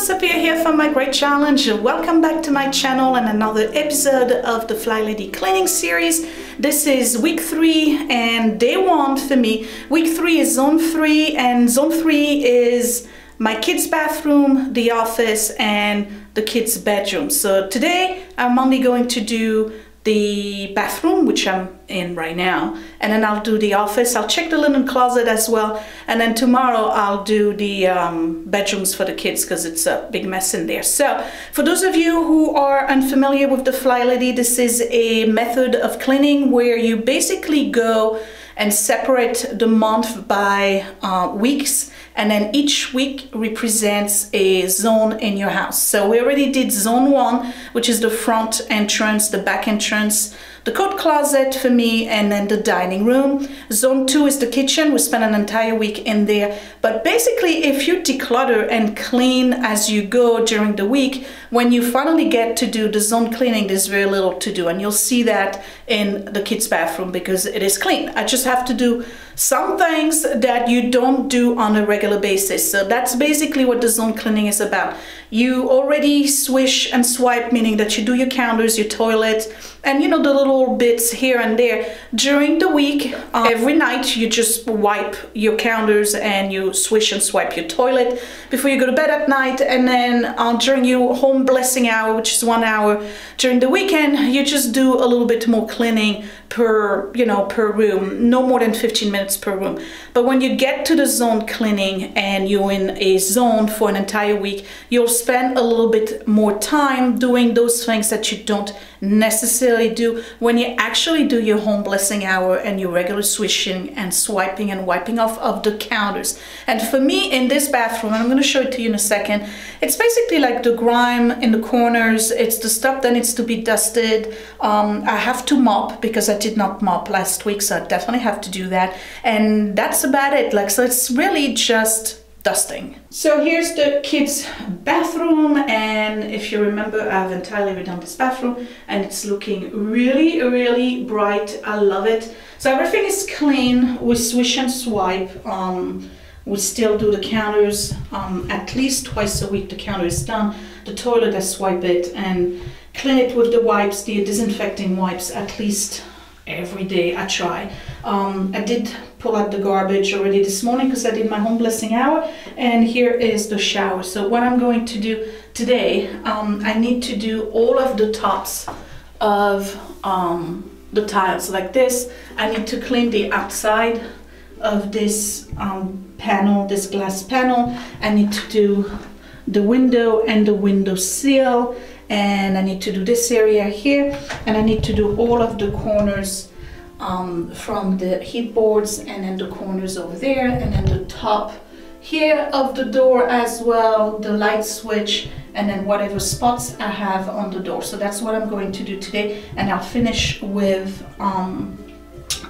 Sapir here from my great challenge. Welcome back to my channel and another episode of the FlyLady cleaning series. This is week 3 and day 1 for me. Week 3 is zone 3 and zone 3 is my kids' bathroom, the office and the kids' bedroom. So today I'm only going to do the bathroom, which I'm in right now, and then I'll do the office. I'll check the linen closet as well, and then tomorrow I'll do the bedrooms for the kids because it's a big mess in there. So for those of you who are unfamiliar with the FlyLady, this is a method of cleaning where you basically go and separate the month by weeks, and then each week represents a zone in your house. So we already did zone 1, which is the front entrance, the back entrance, the coat closet for me, and then the dining room. Zone 2 is the kitchen. We spent an entire week in there. But basically, if you declutter and clean as you go during the week, when you finally get to do the zone cleaning, there's very little to do. And you'll see that in the kids' bathroom because it is clean. I just have to do some things that you don't do on a regular basis. So that's basically what the zone cleaning is about. You already swish and swipe, meaning that you do your counters, your toilet, and you know, the little bits here and there. During the week, every night you just wipe your counters and you swish and swipe your toilet before you go to bed at night. And then during your home blessing hour, which is 1 hour during the weekend, you just do a little bit more cleaning per room, no more than 15 minutes per room. But when you get to the zone cleaning and you're in a zone for an entire week, you'll spend a little bit more time doing those things that you don't necessarily do when you actually do your home blessing hour and your regular swishing and swiping and wiping off of the counters. And for me in this bathroom, and I'm going to show it to you in a second, it's basically like the grime in the corners. It's the stuff that needs to be dusted. I have to mop because I did not mop last week, so I definitely have to do that. And that's about it. Like, so it's really just dusting. So here's the kids' bathroom, and if you remember, I've entirely redone this bathroom and it's looking really, really bright. I love it. So everything is clean. We swish and swipe. We still do the counters at least twice a week. The counter is done. The toilet, I swipe it and clean it with the wipes, the disinfecting wipes, at least every day I try. I did pull out the garbage already this morning because I did my home blessing hour, and here is the shower. So what I'm going to do today, I need to do all of the tops of the tiles like this. I need to clean the outside of this panel, this glass panel. I need to do the window and the window sill, and I need to do this area here, and I need to do all of the corners from the heat boards, and then the corners over there, and then the top here of the door as well, the light switch, and then whatever spots I have on the door. So that's what I'm going to do today, and I'll finish with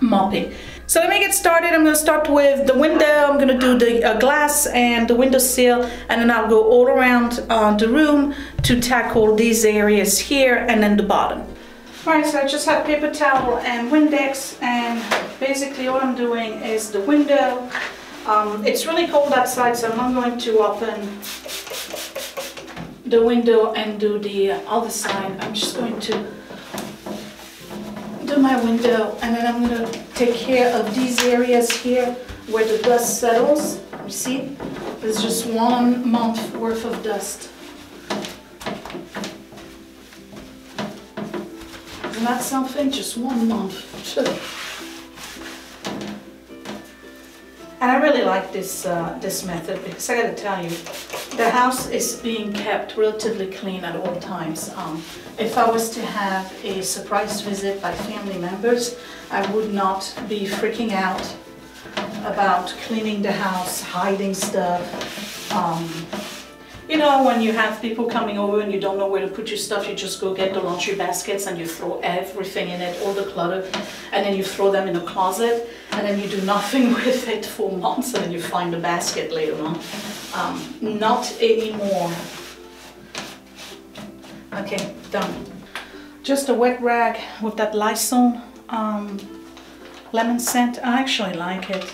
mopping. So let me get started. I'm going to start with the window. I'm going to do the glass and the window sill, and then I'll go all around the room to tackle these areas here and then the bottom. Alright, so I just have paper towel and Windex, and basically all I'm doing is the window. It's really cold outside, so I'm not going to open the window and do the other side. I'm just going to do my window, and then I'm going to take care of these areas here where the dust settles. You see, there's just 1 month worth of dust. Isn't that something? Just 1 month. And I really like this this method because I gotta tell you, the house is being kept relatively clean at all times. If I was to have a surprise visit by family members, I would not be freaking out about cleaning the house, hiding stuff. You know, when you have people coming over and you don't know where to put your stuff, you just go get the laundry baskets and you throw everything in it, all the clutter, and then you throw them in a closet, and then you do nothing with it for months, and then you find the basket later on. Not anymore. Okay, done. Just a wet rag with that Lysol lemon scent. I actually like it.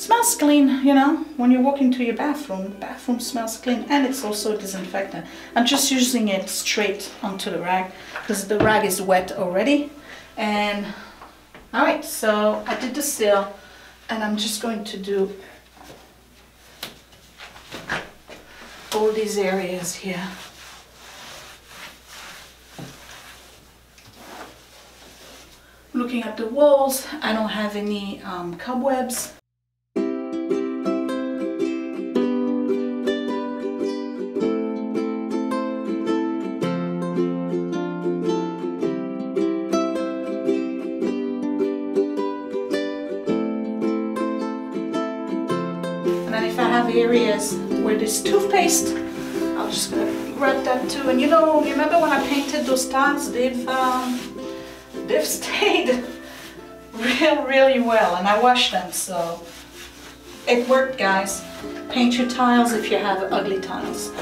Smells clean, you know, when you walk into your bathroom, the bathroom smells clean, and it's also a disinfectant. I'm just using it straight onto the rag because the rag is wet already. And all right, so I did the seal, and I'm just going to do all these areas here. Looking at the walls, I don't have any cobwebs. Areas where there's toothpaste, I'm just gonna grab that too. And you know, remember when I painted those tiles? They've stayed really well, and I washed them, so it worked, guys. Paint your tiles if you have ugly tiles.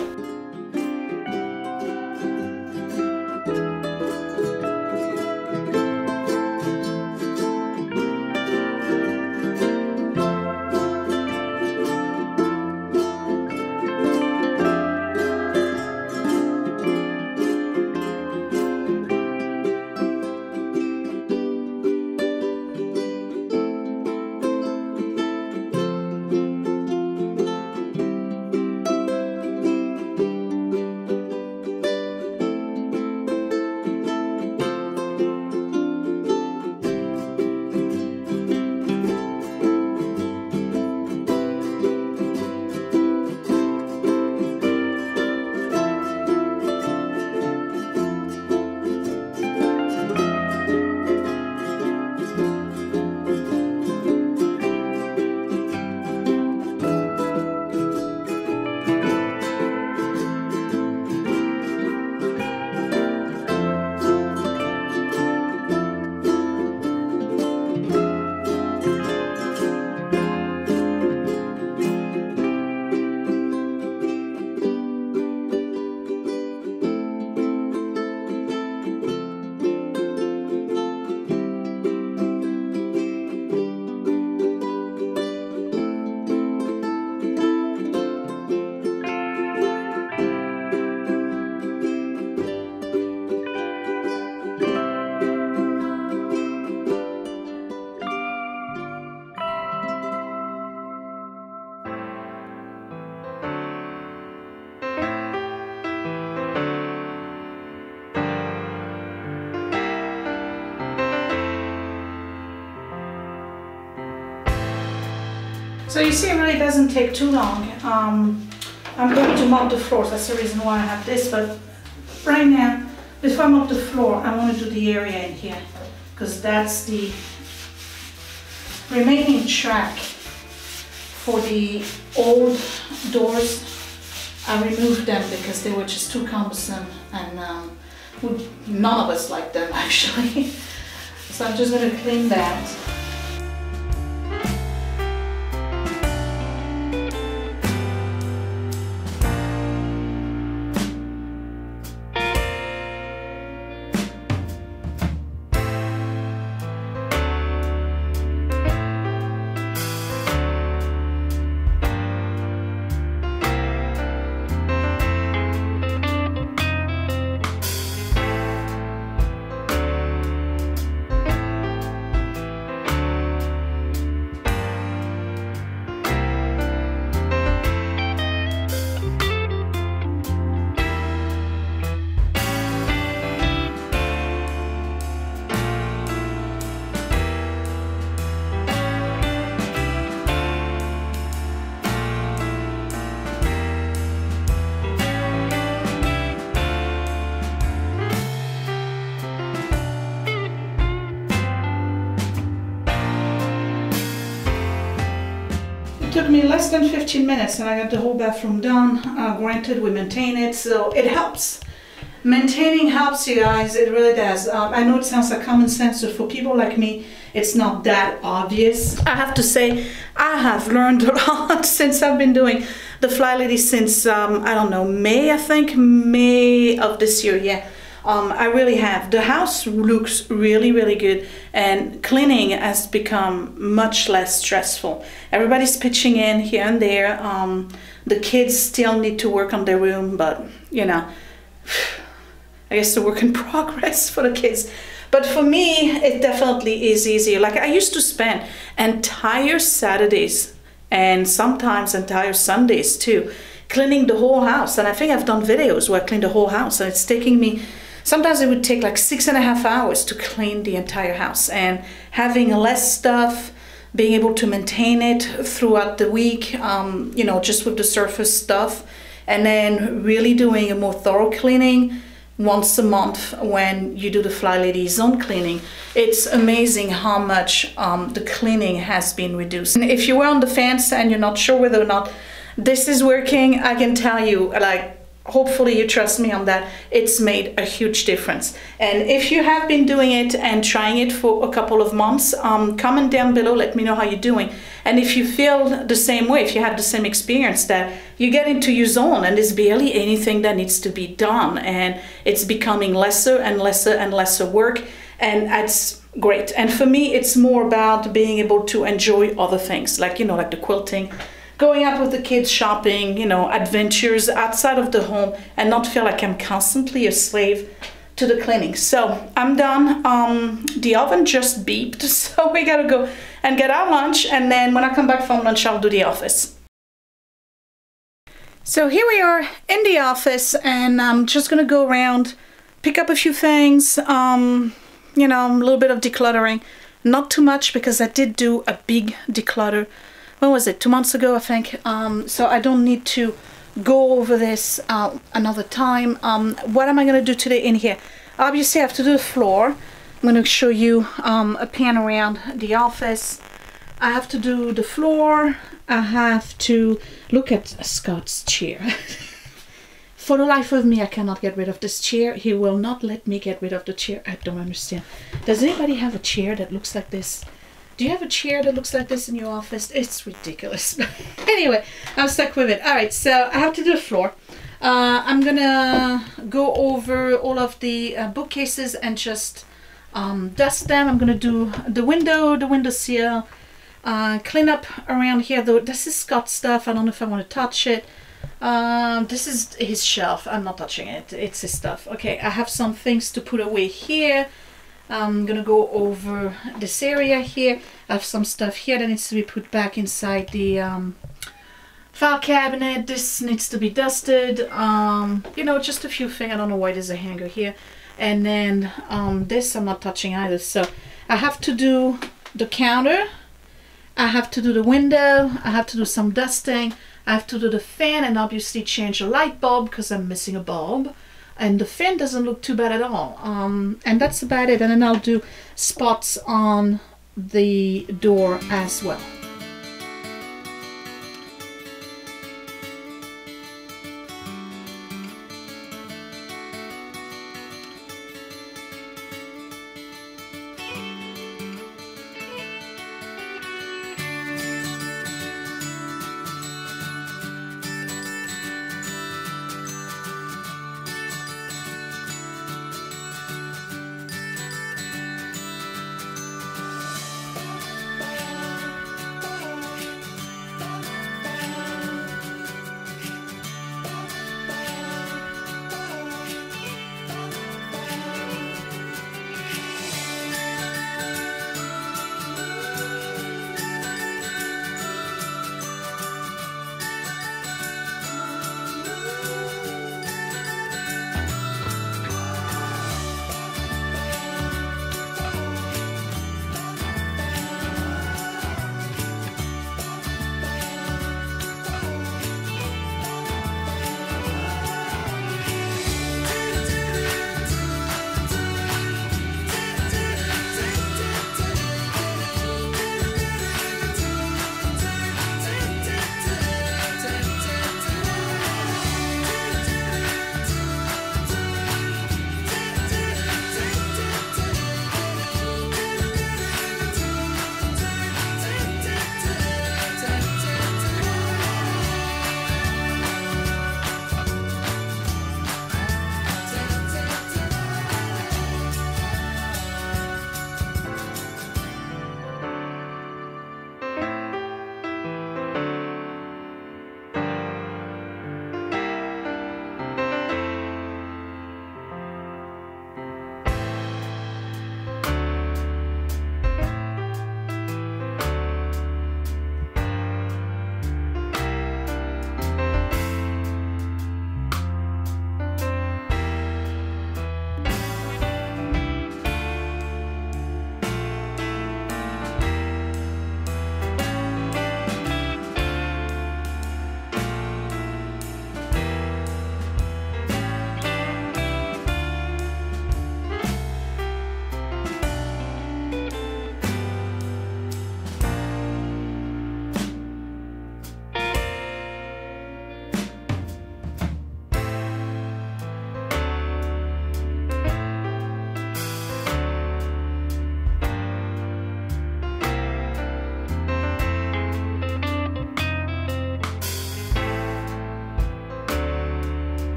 So you see, it really doesn't take too long. I'm going to mop the floors. That's the reason why I have this. But right now, before I mop the floor, I want to do the area in here, because that's the remaining track for the old doors. I removed them because they were just too cumbersome, and none of us like them actually. So I'm just going to clean that. It took me less than 15 minutes and I got the whole bathroom done. Granted, we maintain it, so it helps. Maintaining helps, you guys, it really does. I know it sounds like common sense, but for people like me, it's not that obvious. I have to say, I have learned a lot since I've been doing the FlyLady since, I don't know, May, I think, May of this year, yeah. I really have. The house looks really, really good, and cleaning has become much less stressful. Everybody's pitching in here and there. The kids still need to work on their room, but you know, I guess the work in progress for the kids. But for me, it definitely is easier. Like I used to spend entire Saturdays and sometimes entire Sundays too, cleaning the whole house. And I think I've done videos where I clean the whole house, and it's taking me, sometimes it would take like 6.5 hours to clean the entire house. And having less stuff, being able to maintain it throughout the week, you know, just with the surface stuff, and then really doing a more thorough cleaning once a month when you do the FlyLady Zone cleaning. It's amazing how much the cleaning has been reduced. And if you were on the fence and you're not sure whether or not this is working, I can tell you, like, hopefully you trust me on that, it's made a huge difference. And if you have been doing it and trying it for a couple of months, comment down below, let me know how you're doing. And if you feel the same way, if you have the same experience, that you get into your zone and there's barely anything that needs to be done, and it's becoming lesser and lesser and lesser work, and that's great. And for me, it's more about being able to enjoy other things, like, you know, like the quilting, going out with the kids, shopping, you know, adventures outside of the home, and not feel like I'm constantly a slave to the cleaning. So I'm done. The oven just beeped, so we gotta go and get our lunch, and then when I come back from lunch, I'll do the office. So here we are in the office, and I'm just gonna go around, pick up a few things, you know, a little bit of decluttering. Not too much, because I did do a big declutter. When was it? 2 months ago, I think. So I don't need to go over this another time. What am I going to do today in here? Obviously, I have to do the floor. I'm going to show you a pan around the office. I have to do the floor. I have to look at Scott's chair. For the life of me, I cannot get rid of this chair. He will not let me get rid of the chair. I don't understand. Does anybody have a chair that looks like this? Do you have a chair that looks like this in your office? It's ridiculous. Anyway, I'm stuck with it. All right, so I have to do the floor. I'm gonna go over all of the bookcases and just dust them. I'm gonna do the windowsill, clean up around here. Though this is Scott's stuff. I don't know if I want to touch it. This is his shelf. I'm not touching it. It's his stuff. Okay, I have some things to put away here. I'm gonna go over this area here. I have some stuff here that needs to be put back inside the file cabinet. This needs to be dusted. You know, just a few things. I don't know why there's a hanger here. And then this I'm not touching either. So I have to do the counter. I have to do the window. I have to do some dusting. I have to do the fan, and obviously change the light bulb because I'm missing a bulb. And the fan doesn't look too bad at all. And that's about it. And then I'll do spots on the door as well.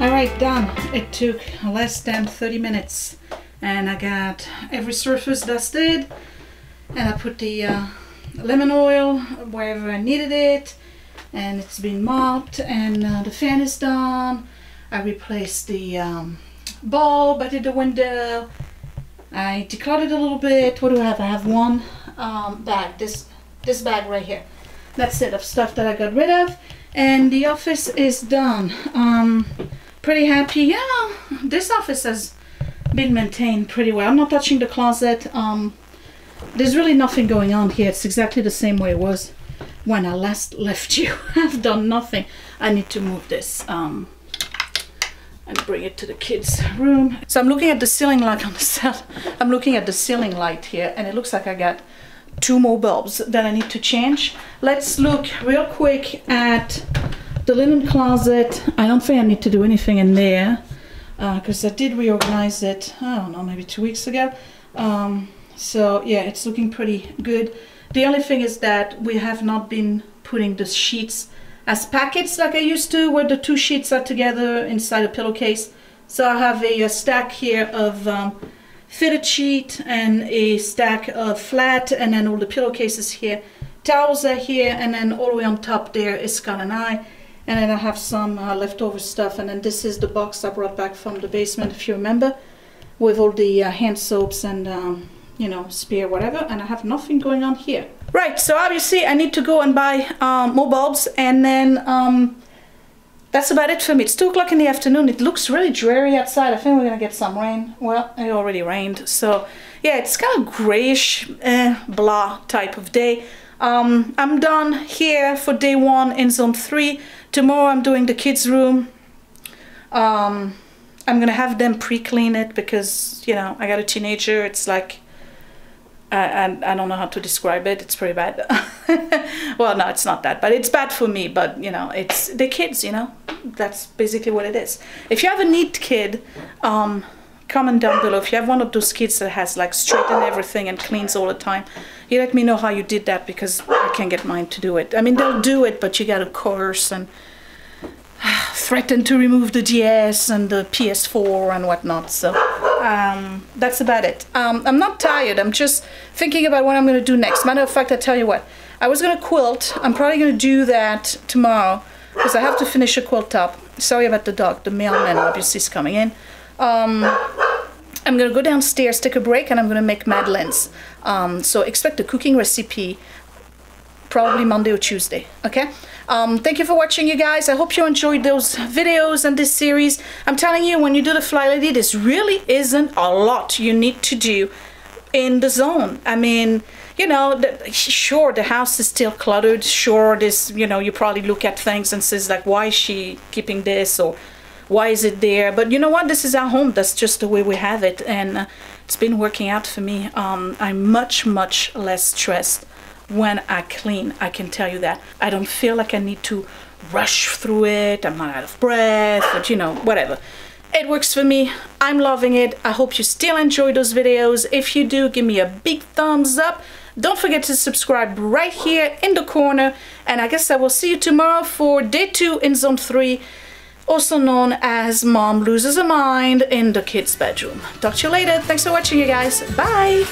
Alright, done. It took less than 30 minutes and I got every surface dusted, and I put the lemon oil wherever I needed it, and it's been mopped, and the fan is done. I replaced the bulb. I did the window. I decluttered a little bit. What do I have? I have one bag, this bag right here. That's it, of stuff that I got rid of, and the office is done. Pretty happy. Yeah, this office has been maintained pretty well. I'm not touching the closet. There's really nothing going on here. It's exactly the same way it was when I last left you. I've done nothing. I need to move this and bring it to the kids' room. So I'm looking at the ceiling light on the cell. I'm looking at the ceiling light here, and it looks like I got 2 more bulbs that I need to change. Let's look real quick at the linen closet. I don't think I need to do anything in there because I did reorganize it, I don't know, maybe 2 weeks ago. So yeah, it's looking pretty good. The only thing is that we have not been putting the sheets as packets like I used to, where the 2 sheets are together inside a pillowcase. So I have a stack here of fitted sheet and a stack of flat, and then all the pillowcases here. Towels are here, and then all the way on top there is Scott and I. And then I have some leftover stuff, and then this is the box I brought back from the basement, if you remember, with all the hand soaps and you know, spear, whatever, and I have nothing going on here. Right, so obviously I need to go and buy more bulbs, and then that's about it for me. It's 2 o'clock in the afternoon. It looks really dreary outside. I think we're gonna get some rain. Well, it already rained, so yeah, it's kind of grayish, blah type of day. I'm done here for day 1 in zone 3. Tomorrow I'm doing the kids' room. I'm gonna have them pre-clean it because, you know, I got a teenager. It's like, I don't know how to describe it. It's pretty bad. Well, no, it's not that bad. It's bad for me, but you know, it's the kids, you know, that's basically what it is. If you have a neat kid, comment down below. If you have one of those kids that has like straightened everything and cleans all the time, you let me know how you did that, because I can't get mine to do it. I mean, they'll do it, but you gotta coerce and threaten to remove the DS and the PS4 and whatnot. So that's about it. I'm not tired. I'm just thinking about what I'm gonna do next. Matter of fact, I tell you what, I was gonna quilt. I'm probably gonna do that tomorrow because I have to finish a quilt top. Sorry about the dog. The mailman obviously is coming in. I'm gonna go downstairs, take a break, and I'm gonna make madeleines. So expect a cooking recipe probably Monday or Tuesday, okay? Thank you for watching, you guys. I hope you enjoyed those videos and this series. I'm telling you, when you do the FlyLady, this really isn't a lot you need to do in the zone. I mean, you know, sure, the house is still cluttered. Sure, this, you know, you probably look at things and says like, why is she keeping this, or why is it there? But you know what? This is our home. That's just the way we have it, and it's been working out for me. I'm much less stressed when I clean. I can tell you that. I don't feel like I need to rush through it. I'm not out of breath, but you know, whatever. It works for me. I'm loving it. I hope you still enjoy those videos. If you do, give me a big thumbs up. Don't forget to subscribe right here in the corner, and I guess I will see you tomorrow for day 2 in zone 3, also known as Mom Loses Her Mind in the kids' bedroom. Talk to you later. Thanks for watching, you guys. Bye.